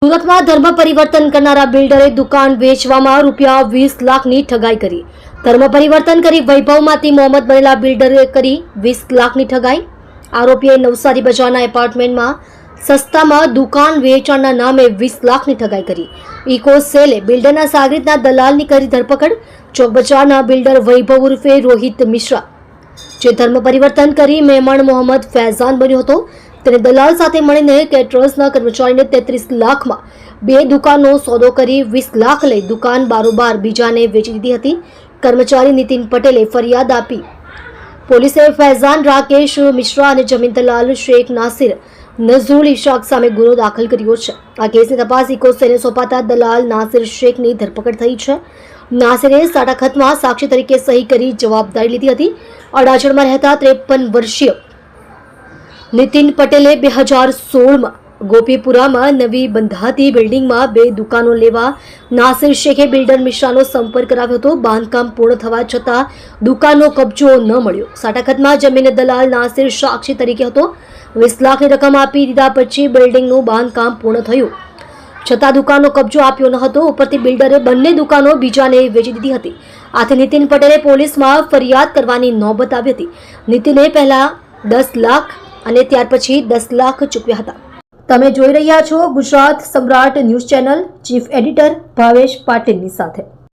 સુરતમાં ધર્મ પરિવર્તન કરનારા બિલ્ડરે દુકાન વેચવામાં રૂપિયા 20 લાખની ઠગાઈ કરી. ધર્મ પરિવર્તન કરી વૈભવમાંથી મોહમ્મદ બનેલા બિલ્ડરે કરી 20 લાખની ઠગાઈ. આરોપીએ નવસારી બજારના એપાર્ટમેન્ટમાં સસ્તામાં દુકાન વેચાણના નામે 20 લાખની ઠગાઈ કરી. ઇકો સેલે બિલ્ડરના સાગરીતના દલાલની કરી ધરપકડ. ચોક બજારના બિલ્ડર વૈભવ ઉર્ફે રોહિત મિશ્રા, જે ધર્મ પરિવર્તન કરી મહેમાન મોહમ્મદ ફૈઝાન બન્યો હતો, તેને દલાલ સાથે મળીને કેટરર્સના કર્મચારીને 33 લાખમાં 2 દુકાનનો સોદો કરી 20 લાખ લઈ દુકાન બારોબાર બીજાને વેચી દીધી હતી. કર્મચારી નીતિન પટેલે ફરિયાદ આપી પોલીસે ફૈઝાન રાકેશ મિશ્રા અને જમીન દલાલ શેખ નાસિર નઝરુલ ઇશાક સામે ગુનો દાખલ કર્યો છે. આ કેસની તપાસ ઇકો સેલને સોંપાતા દલાલ નાસિર શેખની ધરપકડ થઈ છે. નાસિરે સાટા ખતમાં સાક્ષી તરીકે સહી કરી જવાબદારી લીધી હતી. અડાજણમાં રહેતા 53 વર્ષીય નીતિન પટેલે 2016માં ગોપીપુરામાં નવી બંધાતી બિલ્ડિંગમાં 2 દુકાનો લેવા નાસિર શેખે બિલ્ડર મિશ્રાનો સંપર્ક કરાવ્યો હતો. બાંધકામ પૂર્ણ થવા છતાં દુકાનનો કબજો ન મળ્યો. સાટાખતમાં જમીન દલાલ નાસિર સાક્ષી તરીકે હતો. 20 લાખની રકમ આપી દીધા પછી બિલ્ડિંગનું બાંધકામ પૂર્ણ થયું છતાં દુકાનનો કબજો આપ્યો ન હતો. ઉપરથી બિલ્ડરે બંને દુકાનો બીજાને વેચી દીધી હતી. આથી નીતિન પટેલે પોલીસમાં ફરિયાદ કરવાની નોબત આવી હતી. નીતિને પહેલા 10 લાખ અને ત્યાર પછી 10 લાખ ચૂકવ્યા હતા. તમે જોઈ રહ્યા છો ગુજરાત સમ્રાટ news channel. Chief editor Bhavesh પાટીલની સાથે.